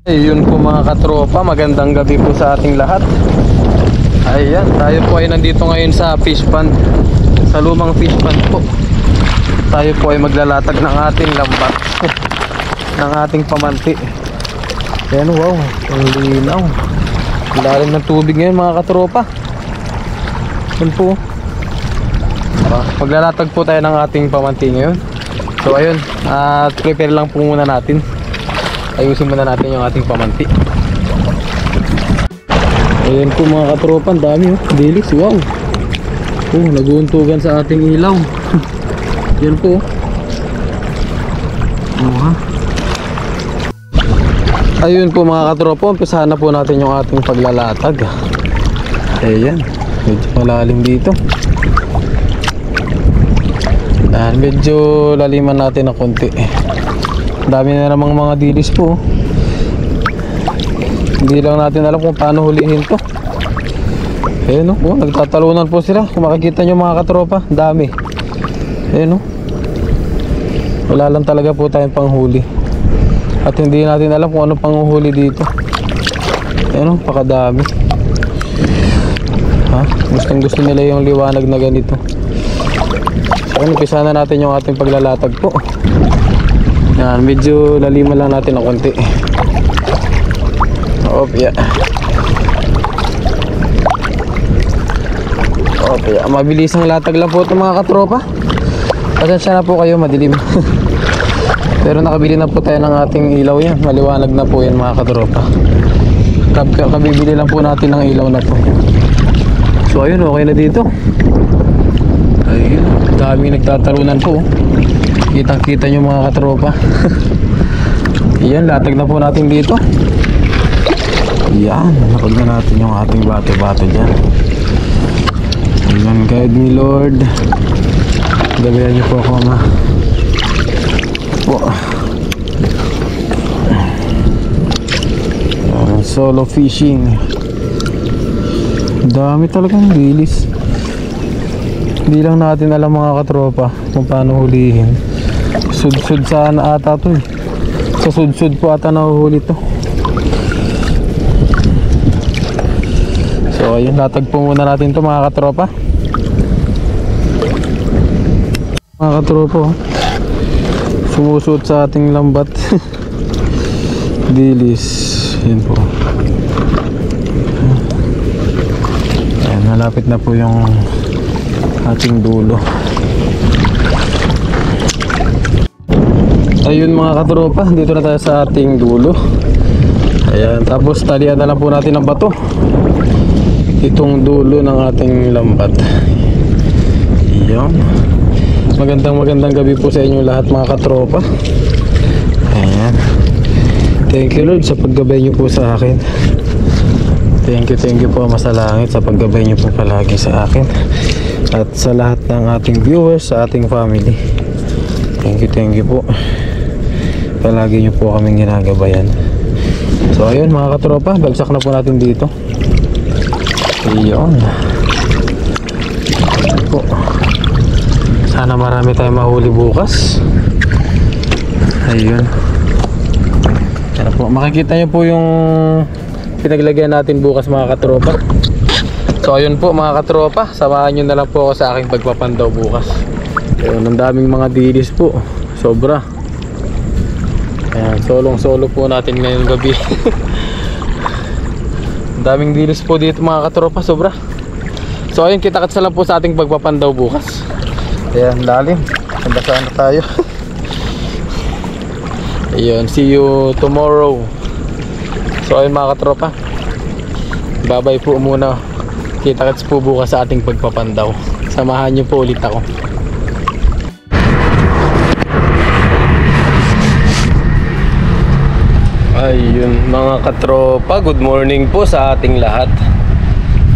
Ayun po mga katropa, magandang gabi po sa ating lahat. Ayan, tayo po ay nandito ngayon sa fish pond, sa lumang fish pond po. Tayo po ay maglalatag ng ating lambat ng ating pamanti. Ayan, wow, ang linaw. Ang lalim ng tubig ngayon mga katropa. Ayan po. Maglalatag po tayo ng ating pamanti ngayon. So ayun, prepare lang po muna natin. Ayusin muna natin yung ating pamanti. Ayan po mga katropa, ang dami oh, dilis, wow. Oh, nag-uuntugan sa ating ilaw. Yan po. Ayun po mga katropa, umpisahan na po natin yung ating paglalatag. Ayan, medyo malalim dito. Ayan, medyo laliman natin na konti. Dami na namang mga dilis po. Hindi lang natin alam kung paano hulihin to. Ayan o, nagtatalunan po sila. Kung makikita nyo mga katropa, dami. Ayan o, wala lang talaga po tayong panghuli. At hindi natin alam kung ano panghuli dito. Ayan o, pakadami. Gustong gusto nila yung liwanag na ganito. So umpisa na natin yung ating paglalatag po. Yan, medyo laliman lang natin ng konti. Yeah. Mabilis ang latag lang po ito mga katropa. Pasensya na po kayo, madilim. Pero nakabili na po tayo ng ating ilaw yan. Maliwanag na po yan mga katropa. Kabibili lang po natin ng ilaw na to. So ayun, okay na dito. Ayun, dami nagtatalunan po. Kitang kita nyo mga katropa. Yan, latag na po natin dito. Yan, napag na natin yung ating bate-bate dyan. Ayan, guide me Lord. Gabayan nyo po ako ma po. Solo fishing. Dami talagang dilis. Hindi lang natin alam mga katropa kung paano hulihin. Sudsud sana ata to eh. Sa sudsud po ata nahuhuli to. So ayun, latag po muna natin to mga katropa. Mga katropa, sumusuot sa ating lambat. Dilis. Yan po. Ayan, malapit na po yung ating dulo. Ayun mga katropa, dito na tayo sa ating dulo. Ayan, tapos talian na lang po natin ng bato itong dulo ng ating lambat. Ayan. Magandang gabi po sa inyo lahat mga katropa. Ayan. Thank you Lord sa paggabay nyo po sa akin. Thank you po Ama sa langit sa paggabay nyo po palagi sa akin. At sa lahat ng ating viewers, sa ating family. Thank you po. Palagi nyo po kaming ginagabayan. So ayun mga katropa, bagsak na po natin dito. Ayun po. Sana marami tayong mahuli bukas. Ayun. Yan po. Makikita nyo po yung pinaglagyan natin bukas mga katropa. So ayun po mga katropa, samahan nyo na lang po ako sa aking pagpapandaw bukas. Ayun, ang daming mga dilis po. Sobra. Ayan, solo po natin ngayong gabi. Ang daming dilis po dito mga katropa, sobra. So ayun, kita-kits lang po sa ating pagpapandaw bukas. Ayan, lalim. Nabasaan na tayo. Ayun, see you tomorrow. So ayun mga katropa, bye-bye po muna. Kita-kits po bukas sa ating pagpapandaw. Samahan nyo po ulit ako. Ayun mga katropa, good morning po sa ating lahat.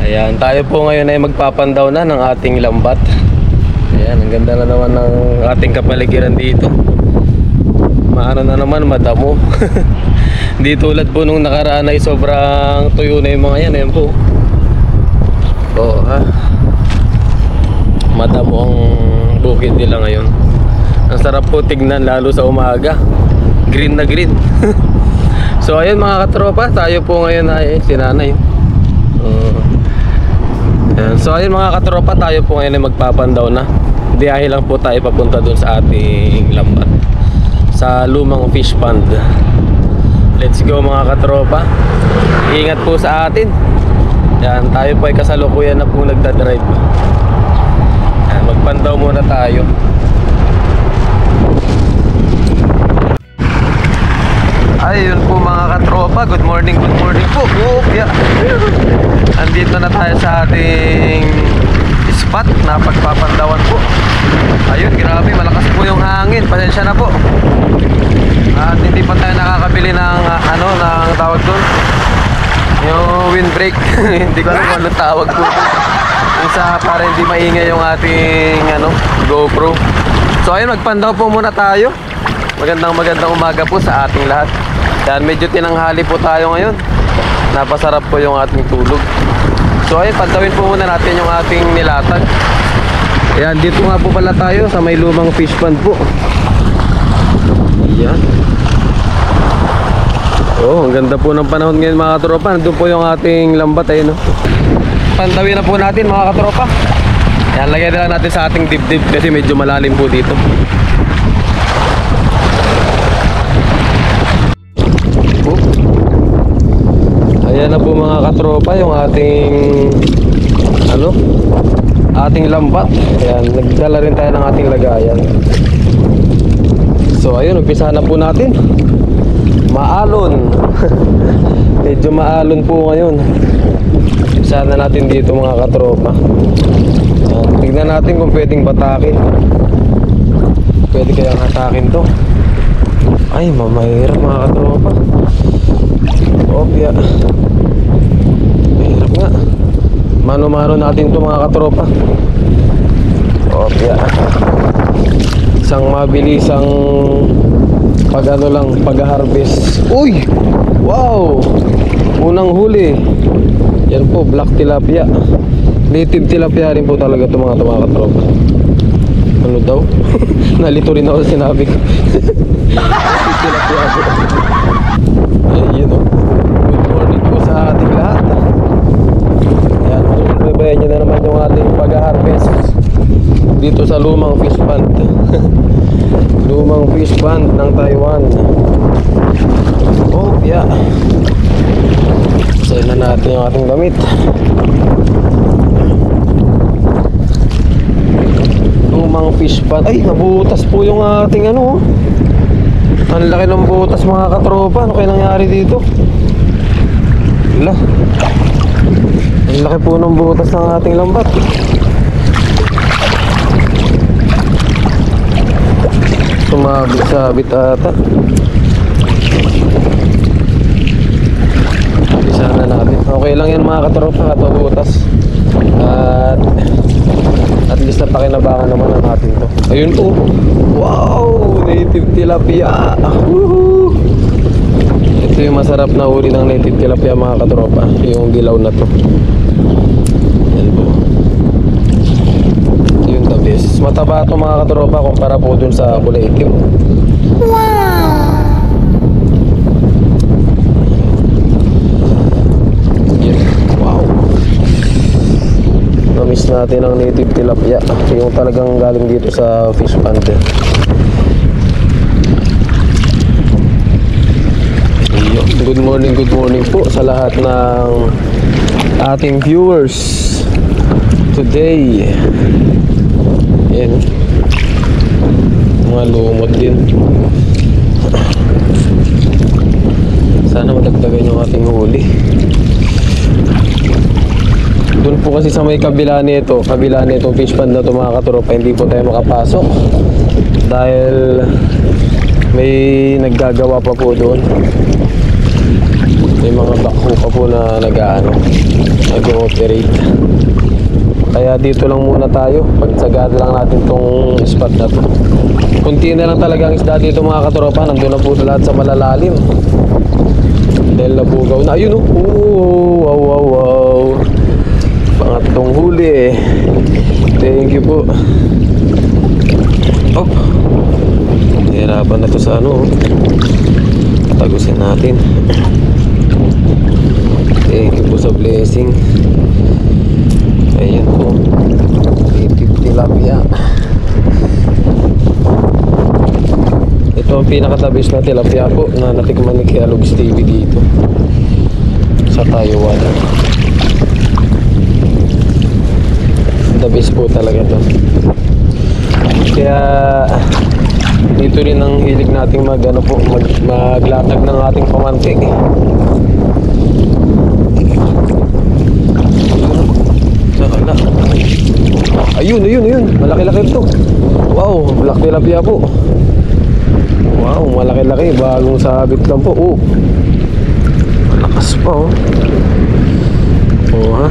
Ayan, tayo po ngayon ay magpapandaw na ng ating lambat. Ayan, ang ganda na naman ng ating kapaligiran dito. Maano na naman, madamo. Di tulad po nung nakaraan ay sobrang tuyo na yung mga yan. Ayan po. Oo ha. Madamo ang bukid nila ngayon. Ang sarap po tignan lalo sa umaga. Green na green. So ayun mga katropa, tayo po ngayon ay sinanay. So ayun mga katropa, tayo po ngayon ay magpapandaw na. Biyahe lang po tayo papunta dun sa ating lambat, sa lumang fish pond. Let's go mga katropa. Ingat po sa atin. Yan, tayo po ay kasalukuyan na po nagdadrive. Yan, magpandaw muna tayo. Ayun po mga katropa, good morning po. Oh, yeah. Andito na tayo sa ating spot na pagpapandawan po. Ayun, grabe, malakas po yung hangin. Pasensya na po. At hindi pa tayo nakakabili ng ng tawag doon, yung windbreak. Hindi ko alam kung anong tawag po. Isa para hindi maingay yung ating GoPro. So ayun, magpandaw po muna tayo. Magandang umaga po sa ating lahat. Yan, medyo tinanghali po tayo ngayon. Napasarap po yung ating tulog. So ayun, pantawin po muna natin yung ating nilatag. Ayan, dito nga po pala tayo sa may lumang fish pond po. Ayan. Oh, ang ganda po ng panahon ngayon mga katropa. Nandun po yung ating lambat, ayun. Pantawin na po natin mga katropa. Ayan, lagay na lang natin sa ating dibdib kasi medyo malalim po dito. Ayan na po mga katropa yung ating ating lambat. Ayan, nagdala rin tayo ng ating lagayan. So ayun, umpisa na po natin. Maalon. Medyo maalon po ngayon. Umpisa na natin dito mga katropa. Ayan, tignan natin kung pwedeng batakin. Pwede kayang hatakin to. Ay, mamahirap mga katropa. Opya. Mahirap nga. Mano-mano natin to mga katropa. Opya. Isang mabilisang pag-harvest. Uy! Wow! Unang huli. Yan po, black tilapia. Native tilapia rin po talaga ito mga katropa. Ano daw? Nalito rin ako sinabi ko. Tilapia po. Ayun o. Good morning po sa ating lahat. Ayan, mababayan nyo na naman yung ating pag-harvest dito sa lumang fish pond. Lumang fish pond ng Taiwan. Oh, yeah. Sayin na natin yung ating damit. Lumang fish pond. Ay, nabutas po yung ating ang laki ng butas mga katropa. Ano kaya nangyari dito? Wala. Ang laki po ng butas ng ating lambat. Sumabit-sabit ata. Bisa na natin. Okay lang yan mga katropa. Ito butas. At least napakinabangan naman ang atin to. Ayun po. Wow! Native tilapia. Woohoo! Ito yung masarap na uri ng native tilapia mga katropa. Yung dilaw na to. Yan po. Ito yung the best. Mataba ito mga katropa kumpara po dun sa kulay itim. Wow! Yeah. Wow! Na-miss natin ang native tilapia. Yung talagang galing dito sa fish pond. Good morning po sa lahat ng ating viewers today. Yan, mga lumot din. Sana madagdagan yung ating huli. Doon po kasi sa may kabila nito fish pond na ito mga katropa, hindi po tayo makapasok dahil may naggagawa pa po doon. May mga backhoe pa po na nag-ooperate. Kaya dito lang muna tayo. Pagsagada lang natin tong spot na to. Kunti na lang talaga ang isda dito mga katropa. Nandun na po lahat sa malalalim. Dahil nabugaw na. Ayun wow, wow, wow. Pangatlong huli. Thank you po. Oh, hirapan na to sa Tatagusin natin. Thank you po sa blessing. Ayan po, native tilapia. Ito ang pinaka-the-best na tilapia po na natikman ni Kuya Lugs TV dito sa Taiwan. The best po talaga to. Kaya dito rin ang hilig nating maglatag ng ating pamantik. Ayun. Malaki-laki ito. Wow, black tilapia po. Wow, malaki-laki. Bagong sabit lang po. Oh. Malakas pa oh. Oh ha.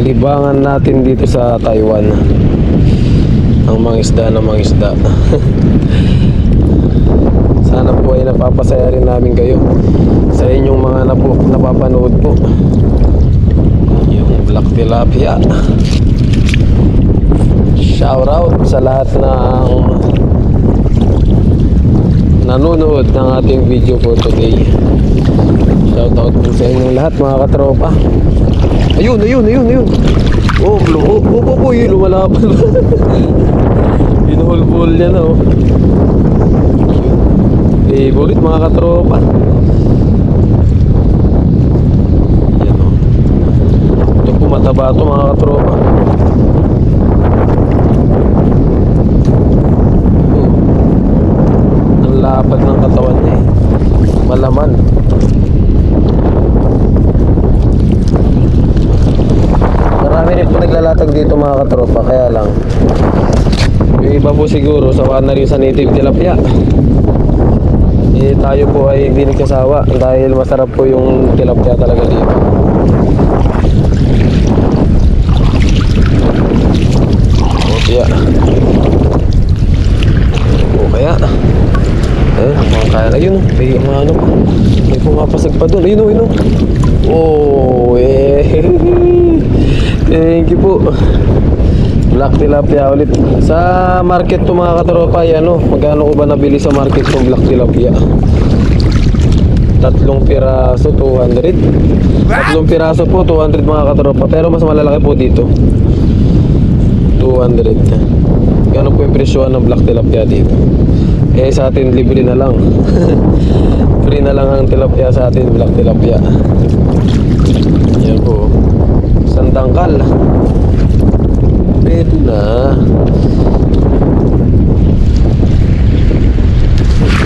Libangan natin dito sa Taiwan ang mga isda na mga isda. Sana po ay napapasaya rin namin kayo sa inyong mga napapanood po. Yung black tilapia. Shout out sa lahat ng nanonood ng ating video for today. Shout out po sa inyong lahat mga katropa. Ayun. Oh, lumalaban. Pinuhulbul niya na oh. Favorite mga katropa. Yan oh. Ito po mataba ito mga katropa. Ang lapad ng katawan niya eh. Malaman. Marami rin po naglalatag dito mga katropa. Kaya lang yung iba po siguro sawa na rin sa native tilapia. Eh tayo po ay hindi nagkasawa dahil masarap po yung tilapia talaga dito. O kaya kaya na yun. May mga ano pa. May pumapasag pa doon. Ayun. Oh thank you po. Black tilapia ulit. Sa market to mga katropa, magkano ko ba nabili sa market tong black tilapia? 3 piraso, 200. 3 piraso po, 200 mga katropa. Pero mas malalaki po dito. 200. Gano'n po yung presyohan ng black tilapia dito? Eh sa atin libre na lang. Free na lang ang tilapia sa atin, black tilapia. Yan po. Sandangkal. Pwede na.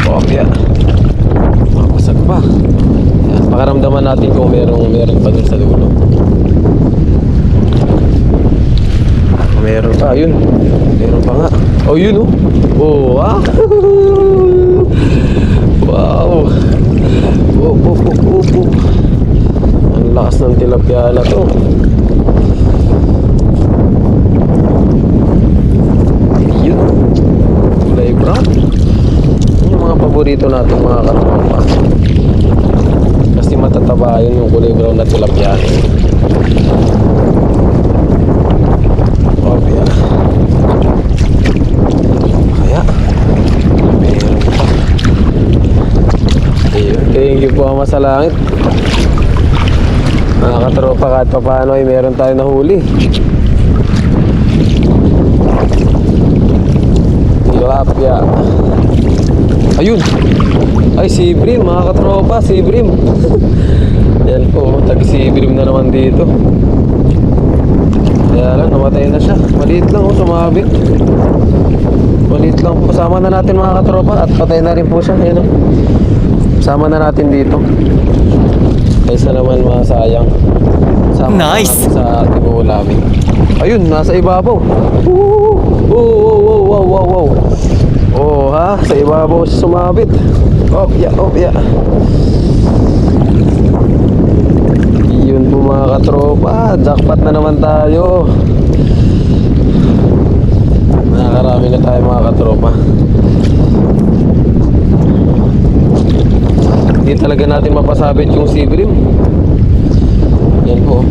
Kopya. Mapasag pa. Yan, pakaramdaman natin kung meron pa dun sa dulo. Meron pa, yun. Meron pa nga. Oh, yun oh. Oh, ah. Wow. Oh. Ang lakas ng tilapia na to. Kulay brown. Yung mga paborito natin mga katropa. Kasi matataba yun yung kulay brown na tilapia. Obya. Kaya meron pa. Ayun. Thank you po ama sa langit. Mga katropa, kahit pa paano ay meron tayo nahuli. Tilapia. Ayun. Ay, sibrim mga katropa, sibrim. Yan po, tag-sibrim na naman dito. Kaya lang, namatay na siya. Maliit lang sumabit. Maliit lang po. Sama na natin mga katropa at patay na rin po siya. Ayun, sama na natin dito. Kaysa naman masayang. Sama nice. Sa ating ulamin. Ayun, nasa ibabaw. Wow. Oh ha, sa ibabaw siya sumabit. Opya. Yun po mga katropa, jackpot na naman tayo. Nakakarami na tayo mga katropa. Hindi talaga natin mapasabit yung sibrim. Yan po.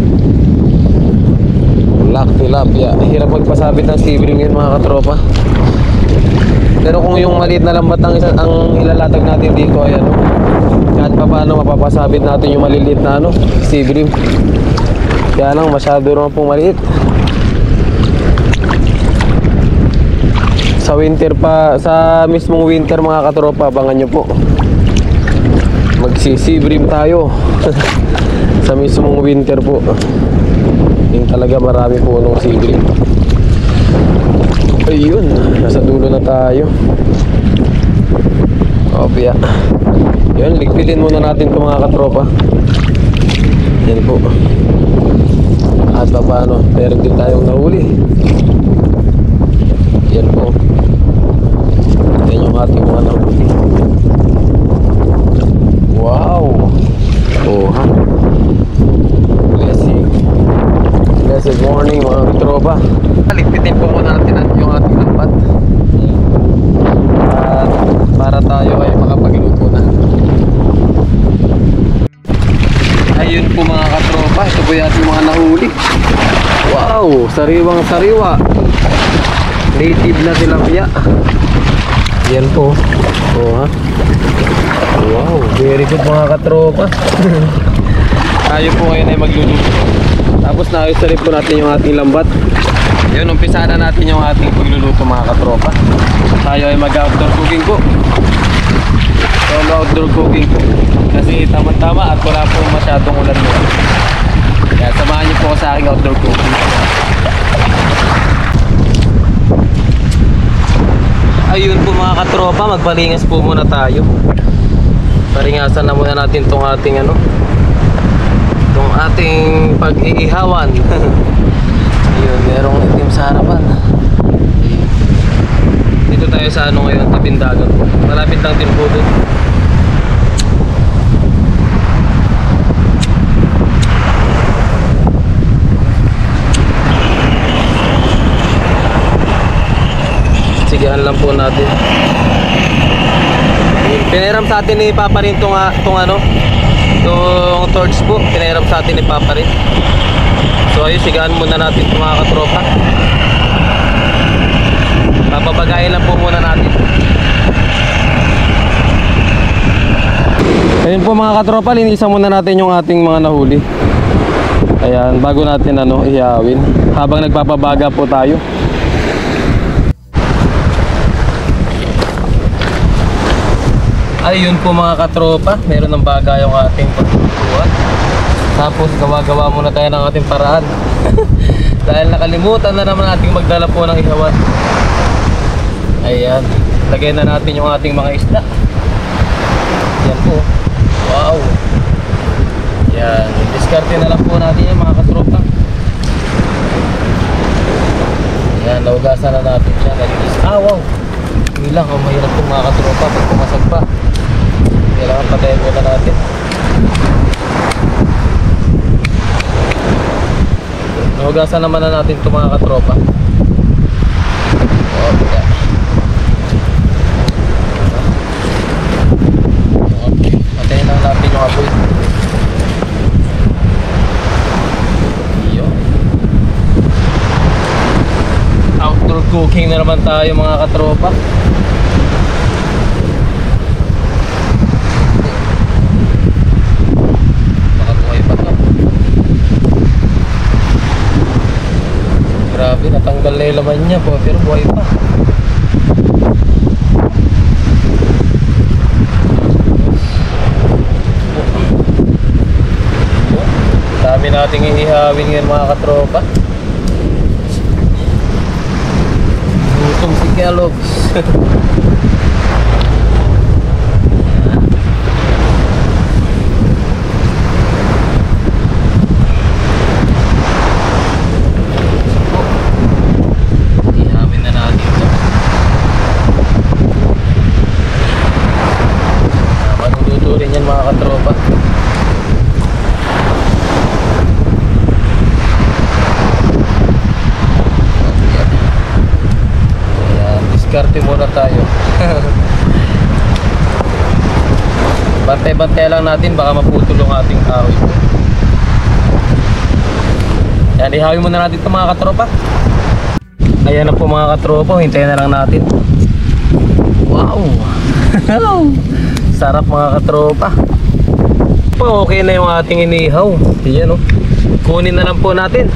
Black tilapia. Hirap magpasabit ng sibling yun mga katropa. Pero kung yung maliit na lambat ang ilalatag natin dito ay ano, kahit pa paano mapapasabit natin yung maliliit na ano, sibling. Kaya lang masyado naman pong maliit. Sa winter pa, sa mismong winter mga katropa, abangan nyo po. Magsisibrim tayo. Sa mismong winter po. Yung talaga marami po nung sibrim. Ayun, nasa dulo na tayo. Opya. Yun, ligpitin muna natin ito mga katropa. Yan po. At pa paano, meron din tayong nahuli. Yan po. Yan yung ating mga nahuli. Wow. Oh ha. Blessed morning mga katropa. Ligpitin po muna natin yung ating lambat. At para tayo ay makapagluto na. Ayun po mga katropa, ito po yung ating mga nahuli. Wow, sariwang sariwa. Native na tilapia. Yan po. Oh ha. Wow, very good mga katropa. Tayo po ngayon ay magluluto. Tapos naayos na rin po natin yung ating lambat. Yun, umpisa na natin yung ating pagluluto mga katropa. Tayo ay mag-outdoor cooking po. Solo outdoor cooking po. Kasi tama-tama at wala po masyadong ulan mo. Kaya samahan niyo po sa aking outdoor cooking. Ayun po mga katropa, magpalingas po muna tayo. Paringasan na muna natin tong ating ano, tong ating pag-iihawan. Ayun, merong itim sa harapan. Dito tayo sa ano ngayon, tabing dagat. Malapit lang din po dun. Sigahan lang po natin. Pinahiram sa atin ni Papa rin tong ano, yung torch po. Pinahiram sa atin ni Papa rin. So ayun, sigahan muna natin itong mga katropa. Papabagayin lang po muna natin. Ayun po mga katropa, linisan muna natin yung ating mga nahuli. Ayan, bago natin ano, ihawin. Habang nagpapabaga po tayo. Ayun po mga katropa, meron ng baga yung ating pagkukuhan. Tapos gawa-gawa muna tayo ng ating paraan. Dahil nakalimutan na naman nating magdala po ng ihawan. Ayan, lagay na natin yung ating mga isda. Yan po. Wow. Yan, diskarte na lang po natin yung mga katropa. Yan, naugasan na natin siya. Nalinis. Wow. Hindi lang, mahirap po mga katropa pag pumasag pa. Kailangan patayin muna natin. Nahugasan naman na natin ito mga katropa. Okay. Patayin lang natin yung apoy. Outdoor cooking na naman tayo mga katropa. Grabe, natanggal na yung laman niya po, pero buhay pa. Dami nating ihihawin ngayon mga katropa. Gutom si Kellogg's. Mga katropa. Ayan, diskarte muna tayo. Bantay-bantay lang natin, baka maputol ang ating kahoy. Yan, ihawin muna natin ito mga katropa. Ayan na po mga katropa, hintayin na lang natin. Wow. Sarap mga katropa. Okay na yung ating inihaw. Ayan o. Kunin na lang po natin.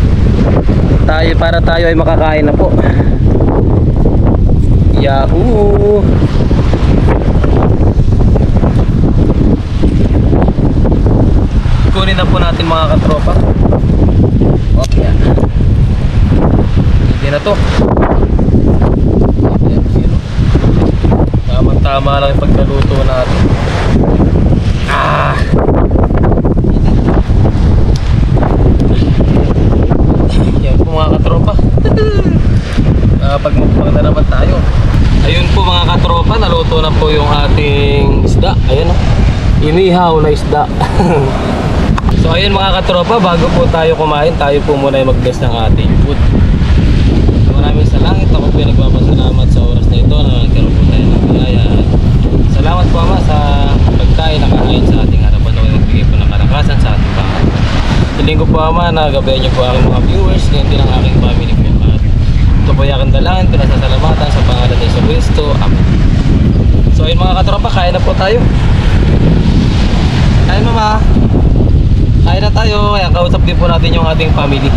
Para tayo ay makakain na po. Yahoo! Kunin na po natin mga katropa. Okay. Hindi na to. Tama lang yung pagkaluto natin. Yan po mga katropa. Pagmukbang na naman tayo. Ayun po mga katropa, naluto na po yung ating isda. Ayan o, inihaw na isda. So ayun mga katropa, bago po tayo kumain, tayo po muna yung mag-bless ng ating food. Maraming salamat. Ako po yung nagpapasalamat sa oras na ito na nagkaroon po tayo ng biyaya. Salamat po Ama sa pagkain na kakain sa ating harapan na nagbigay po ng kalakasan sa ating pangalan. Hiling ko po Ama na gabayan niyo po aking mga viewers, ganyan din ang aking family po. Ito po yung aking dalangin, pinasasalamatan sa pangalan ni Yesu Cristo. Amen. So ayun mga katropa, kain na po tayo. Kain Mama. Kain na tayo. Ayan, kausap din po natin yung ating family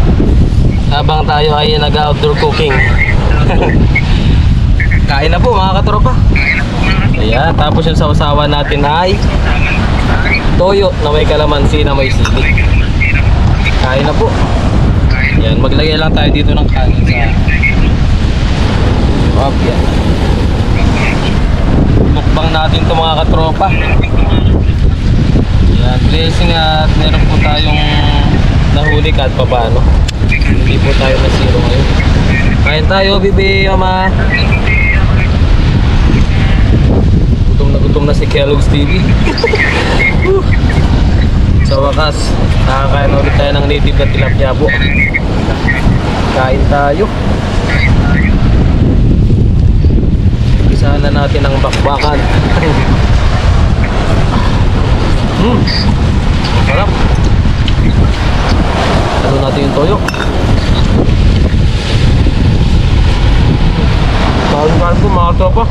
habang tayo ay nag-outdoor cooking. Kain na po mga katropa. Ayan, tapos yung sausawan natin ay toyo na may kalamansi na may sili. Kain na po. Ayan, maglagay lang tayo dito ng kanin sa yan. Mukbang natin to mga katropa. Ayan, blessing at meron po tayong nahuli kahit pa paano. Hindi po tayo nasiro ngayon. Kain tayo, bibi, Mama. Gutom na si Kellogg's TV. Sa wakas, nakakain ulit tayo ng native na tilapia po. Kain tayo. Isahan na natin ang bakbakan. Sarap. Ano natin yung toyo. Kain po mga tropa.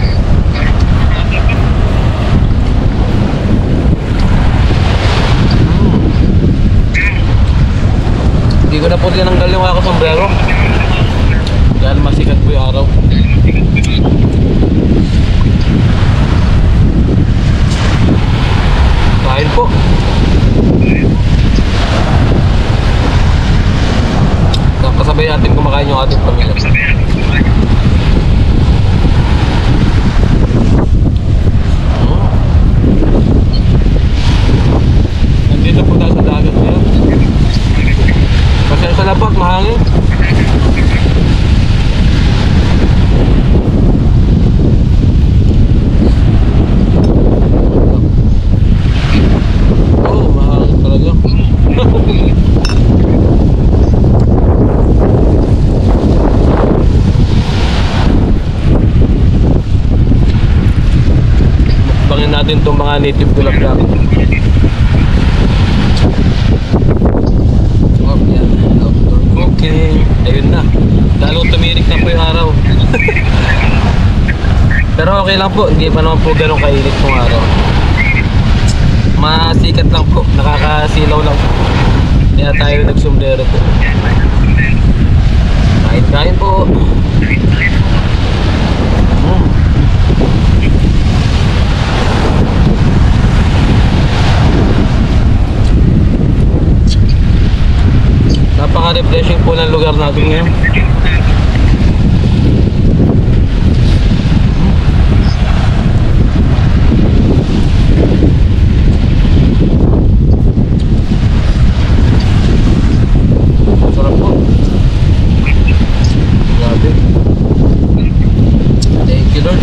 Hindi ko na po tinanggal yung ako sombrero dahil masikat po yung araw. Kain po. Kasabay natin kumakain yung ating pamilya. Nandito po tayo sa dagat ngayon. Kasi sa labas mahangin. Mahangin talaga. Bangin natin itong mga native tilapia. Okay, ayun na. Lalo tumirik na po yung araw. Pero okay lang po, hindi pa naman po ganun kainit pong araw. Masikat lang po, nakakasilaw lang po. Kaya tayo nagsumbrero po. Kain po. Napaka-refreshing po ng lugar natin ngayon. Sarap po. Grabe. Thank you Lord.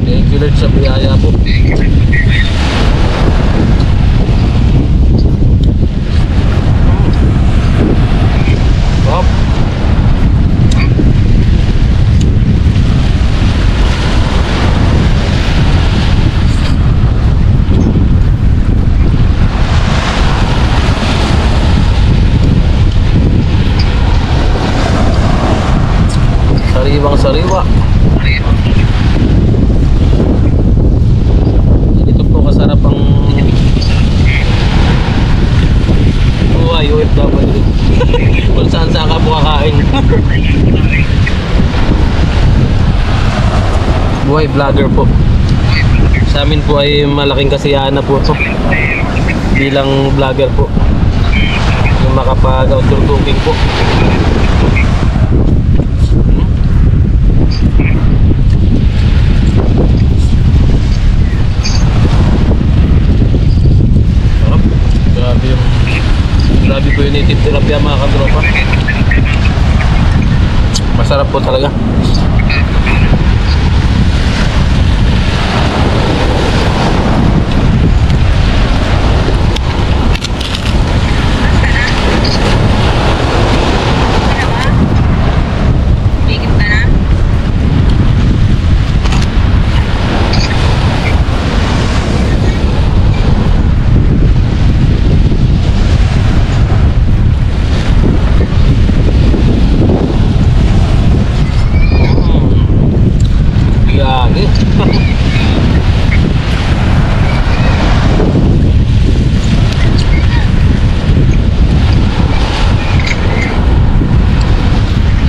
Thank you Lord sa biyaya po. Sariwang sariwa. Ito po kasarap ang buhay OFW. Kung saan saan ka po kakain. Buhay vlogger po. Sa amin po ay malaking kasiyahan na po ito bilang vlogger po, yung makapag-outdoor cooking po. Grabe po yung native tilapia mga katropa. Masarap po talaga.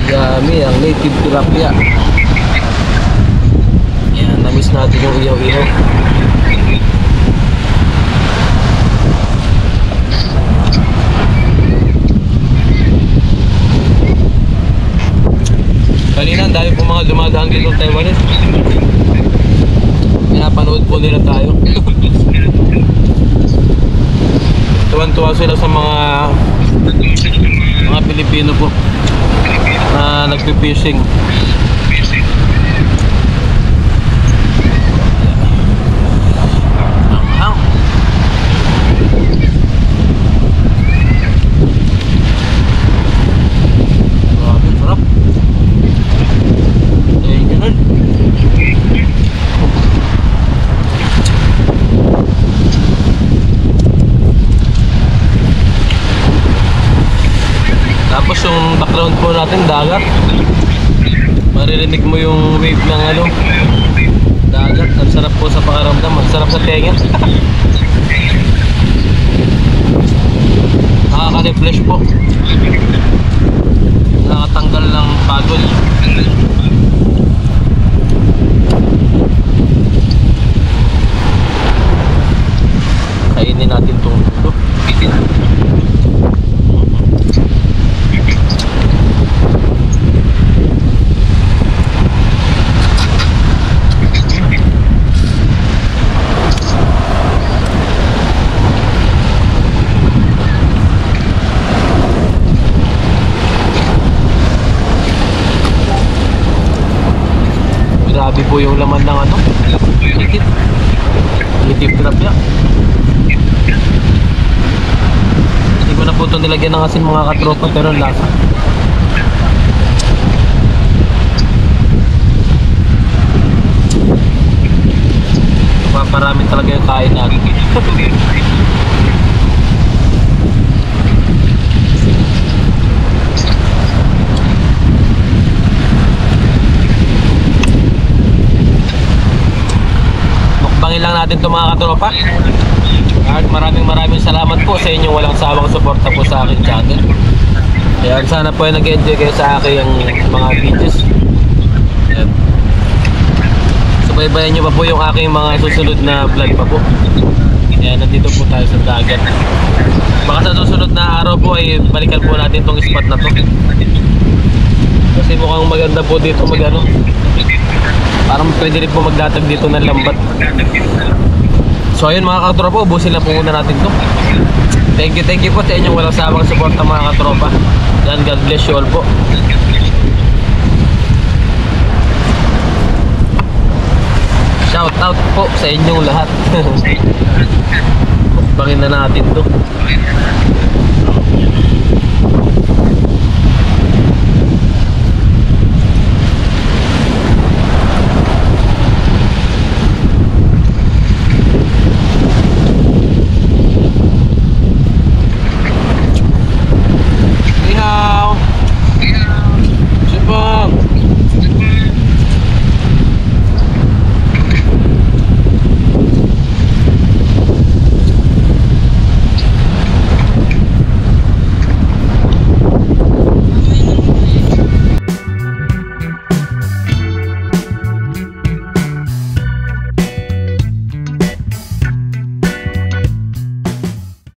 Yummy ang native tilapia. Yan, na-miss natin yung ihaw-ihaw. Kanina ang dami po mga dumadaan dito sa Taiwanese. Pinapanood po nila tayo. Tuwan-tuwa sila sa mga Pilipino po na nagpi-fishing. Grabe sarap. Thank you, Lord. Tapos yung background po natin, dagat. Maririnig mo yung wave ng dagat. Ang sarap po sa pakiramdam, ang sarap sa tenga. Nakaka-refresh po. Nakatanggal ng pagod. Kainin natin itong dulo. Grabe po yung laman ng native tilapia. Hindi ko na po ito nilagyan ng asin mga katropa, pero ang lasa. Paparami talaga yung kain natin. Mukbangin lang natin ito mga katropa. At maraming salamat po sa inyong walang sawang suporta po sa aking channel. Kaya sana po ay nag-enjoy kayo sa aking mga videos. Ayan. Subaybayan nyo pa po yung aking mga susunod na vlog pa po. Ayan, nandito po tayo sa dagat. Baka sa susunod na araw po ay balikan po natin itong spot na to. Kasi mukhang maganda po dito parang pwede rin po magdatag dito ng lambat. So ayun mga katropa, ubusin na po muna natin to. Thank you po sa inyong walang sawang suporta mga katropa. And God bless you all po. Shout out po sa inyong lahat. Mukbangin na natin to.